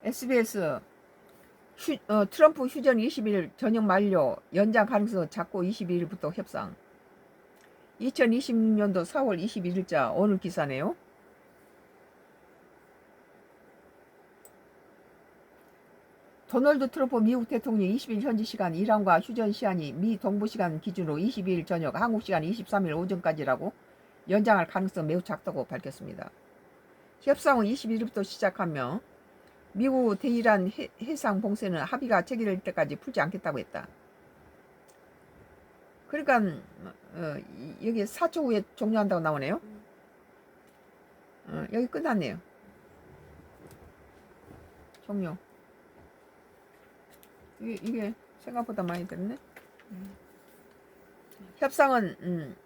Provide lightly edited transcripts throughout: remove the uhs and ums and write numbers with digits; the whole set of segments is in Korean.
SBS 트럼프 휴전 20일 저녁 만료 연장 가능성 작고 22일부터 협상. 2026년도 4월 21일자 오늘 기사네요. 도널드 트럼프 미국 대통령이 20일 현지 시간 이란과 휴전 시한이 미 동부시간 기준으로 22일 저녁 한국 시간 23일 오전까지라고 연장할 가능성 매우 작다고 밝혔습니다. 협상은 21일부터 시작하며 미국 대이란 해상 봉쇄는 합의가 체결될 때까지 풀지 않겠다고 했다. 그러니까 여기 4초 후에 종료한다고 나오네요. 여기 끝났네요. 종료. 이게 생각보다 많이 됐네. 협상은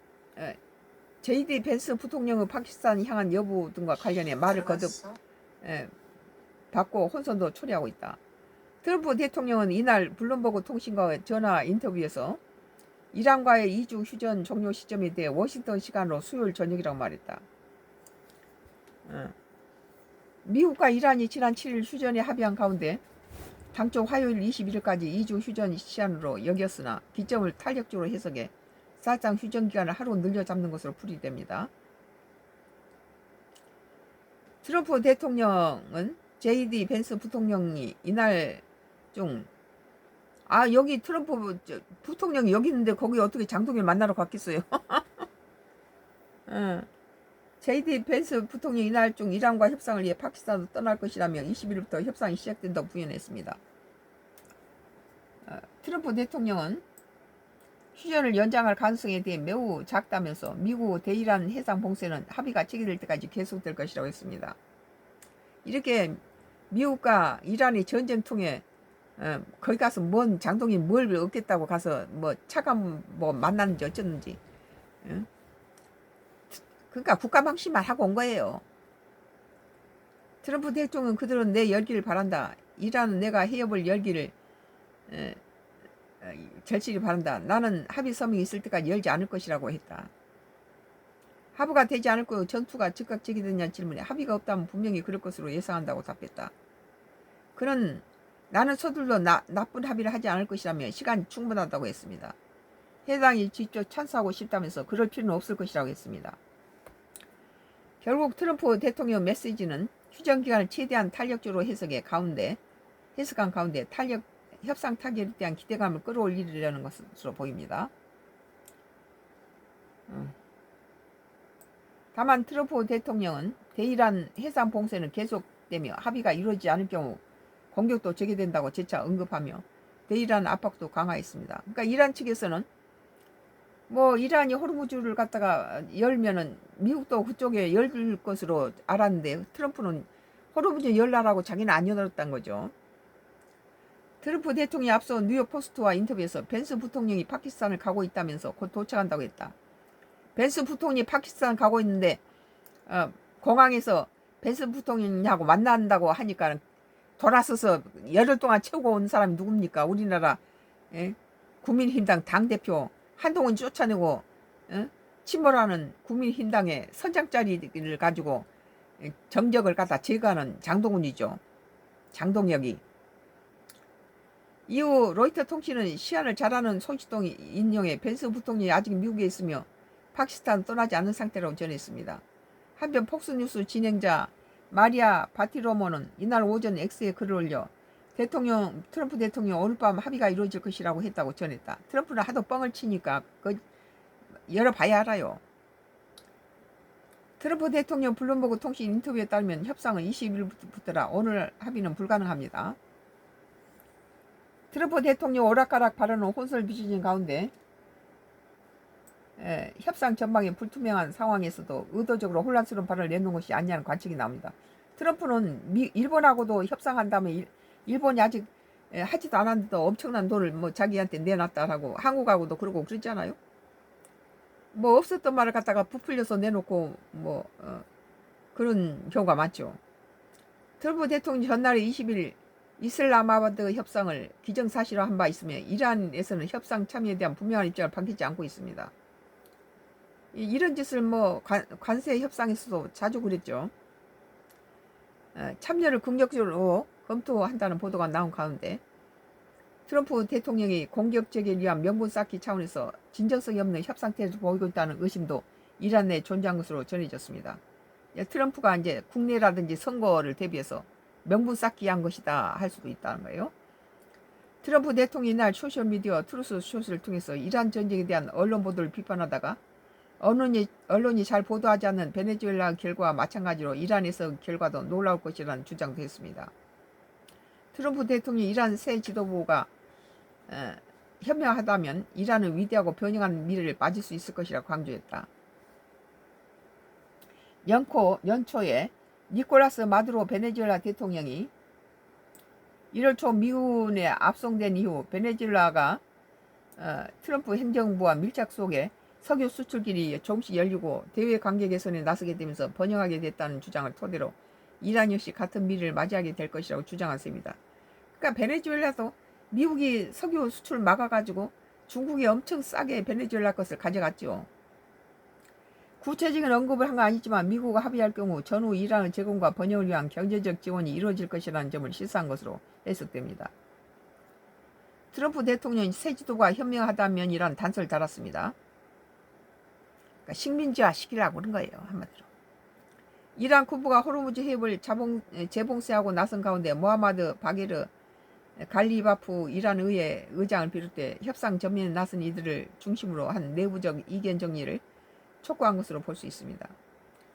JD 벤스 부통령의 파키스탄 향한 여부 등과 관련해 말을 거듭 받고 혼선도 초래하고 있다. 트럼프 대통령은 이날 블룸버그 통신과의 전화 인터뷰에서 이란과의 2주 휴전 종료 시점에 대해 워싱턴 시간으로 수요일 저녁이라고 말했다. 미국과 이란이 지난 7일 휴전에 합의한 가운데 당초 화요일 21일까지 2주 휴전 시한으로 여겼으나 기점을 탄력적으로 해석해 사실상 휴전 기간을 하루 늘려 잡는 것으로 풀이됩니다. 트럼프 대통령은 JD 벤스 부통령이 이날 중 여기 트럼프 부통령이 여기 있는데 거기 어떻게 장동일 만나러 갔겠어요? JD 벤스 부통령이 이날 중 이란과 협상을 위해 파키스탄으로 떠날 것이라며 20일부터 협상이 시작된다고 부연했습니다. 트럼프 대통령은 휴전을 연장할 가능성에 대해 매우 작다면서 미국 대이란 해상 봉쇄는 합의가 체결될 때까지 계속될 것이라고 했습니다. 이렇게 미국과 이란이 전쟁통에 거기 가서 뭔 장동이 뭘 얻겠다고 가서 뭐 차가 뭐 만났는지 어쩌는지 그러니까 국가망신만 하고 온 거예요. 트럼프 대통령은 그들은 내 열기를 바란다. 이란은 내가 해협을 열기를 절실히 바란다. 나는 합의 서명이 있을 때까지 열지 않을 것이라고 했다. 합의가 되지 않을 거고 전투가 즉각 제기되냐는 질문에 합의가 없다면 분명히 그럴 것으로 예상한다고 답했다. 그는 나는 서둘러 나쁜 합의를 하지 않을 것이라며 시간이 충분하다고 했습니다. 해당이 직접 찬성하고 싶다면서 그럴 필요는 없을 것이라고 했습니다. 결국 트럼프 대통령 메시지는 휴전 기간을 최대한 탄력적으로 해석한 가운데 협상 타결에 대한 기대감을 끌어올리려는 것으로 보입니다. 다만 트럼프 대통령은 대이란 해상 봉쇄는 계속되며 합의가 이루어지지 않을 경우 공격도 재개된다고 재차 언급하며 대이란 압박도 강화했습니다. 그러니까 이란 측에서는 뭐 이란이 호르무즈를 갖다가 열면은 미국도 그쪽에 열 것으로 알았는데 트럼프는 호르무즈 열라라고 자기는 안 열었다는 거죠. 트럼프 대통령이 앞서 뉴욕 포스트와 인터뷰에서 벤스 부통령이 파키스탄을 가고 있다면서 곧 도착한다고 했다. 벤스 부통령이 파키스탄 가고 있는데 공항에서 벤스 부통령하고 만난다고 하니까 돌아서서 열흘 동안 채우고 온 사람이 누굽니까? 우리나라 국민힘당 당대표 한동훈 쫓아내고 침몰하는 국민힘당의 선장자리를 가지고 정적을 갖다 제거하는 장동훈이죠. 장동혁이. 이후 로이터 통신은 시한을 잘하는 손시동 인용해 벤스 부통령이 아직 미국에 있으며 파키스탄 떠나지 않은 상태라고 전했습니다. 한편 폭스뉴스 진행자 마리아 바티로모는 이날 오전 X에 글을 올려 트럼프 대통령 오늘 밤 합의가 이루어질 것이라고 했다고 전했다. 트럼프는 하도 뻥을 치니까 열어봐야 알아요. 트럼프 대통령 블룸버그 통신 인터뷰에 따르면 협상은 20일부터라 오늘 합의는 불가능합니다. 트럼프 대통령 오락가락 발언은 혼선을 빚어진 가운데 협상 전망이 불투명한 상황에서도 의도적으로 혼란스러운 발언을 내놓은 것이 아니냐는 관측이 나옵니다. 트럼프는 일본하고도 협상한다면 일본이 아직 하지도 않았는데도 엄청난 돈을 뭐 자기한테 내놨다라고 한국하고도 그러고 그랬잖아요. 뭐 없었던 말을 갖다가 부풀려서 내놓고 뭐 그런 경우가 많죠. 트럼프 대통령이 전날에 20일 이슬라마바드 협상을 기정사실화한 바 있으며 이란에서는 협상 참여에 대한 분명한 입장을 밝히지 않고 있습니다. 이런 짓을 뭐 관세 협상에서도 자주 그랬죠. 참여를 긍정적으로 검토한다는 보도가 나온 가운데 트럼프 대통령이 공격 제기를 위한 명분 쌓기 차원에서 진정성이 없는 협상 태도를 보이고 있다는 의심도 이란 내에 존재한 것으로 전해졌습니다. 트럼프가 이제 국내라든지 선거를 대비해서 명분 쌓기 한 것이다 할 수도 있다는 거예요. 트럼프 대통령이 이날 소셜미디어 트루스 소스를 통해서 이란 전쟁에 대한 언론 보도를 비판하다가 언론이 잘 보도하지 않는 베네수엘라 결과와 마찬가지로 이란에서 결과도 놀라울 것이라는 주장도 했습니다. 트럼프 대통령이 이란 새 지도부가 현명하다면 이란은 위대하고 변형한 미래를 맞을 수 있을 것이라고 강조했다. 연초에 니콜라스 마두로 베네수엘라 대통령이 1월 초 미군에 압송된 이후 베네수엘라가 트럼프 행정부와 밀착 속에 석유 수출길이 조금씩 열리고 대외 관계 개선에 나서게 되면서 번영하게 됐다는 주장을 토대로 이란 역시 같은 미래를 맞이하게 될 것이라고 주장한 셈입니다. 그러니까 베네수엘라도 미국이 석유 수출 막아가지고 중국이 엄청 싸게 베네수엘라 것을 가져갔죠. 구체적인 언급을 한 건 아니지만 미국과 합의할 경우 전후 이란의 제공과 번영을 위한 경제적 지원이 이루어질 것이라는 점을 시사한 것으로 해석됩니다. 트럼프 대통령이 새 지도가 현명하다면이란 단서를 달았습니다. 그러니까 식민지화 시키려고 그런 거예요, 한마디로. 이란 군부가 호르무즈 해협을 재봉쇄하고 나선 가운데 모하마드 바게르 갈리바프 이란 의회 의장을 비롯해 협상 전면에 나선 이들을 중심으로 한 내부적 이견 정리를 촉구한 것으로 볼 수 있습니다.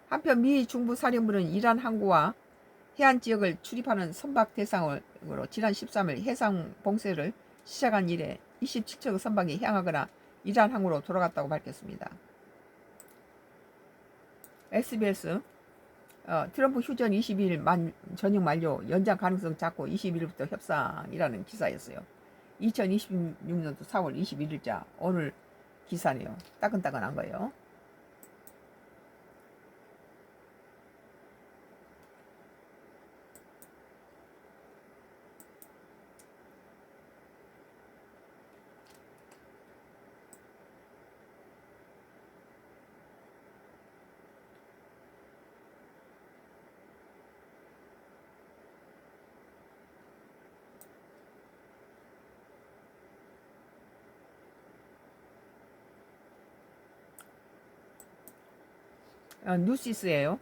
한편 미 중부 사령부는 이란 항구와 해안 지역을 출입하는 선박 대상으로 지난 13일 해상 봉쇄를 시작한 이래 27척의 선박이 향하거나 이란 항구로 돌아갔다고 밝혔습니다. SBS 트럼프 휴전 22일 전역 만료 연장 가능성 작고 21일부터 협상이라는 기사였어요. 2026년도 4월 21일자 오늘 기사네요. 따끈따끈한 거예요. 뉴시스예요.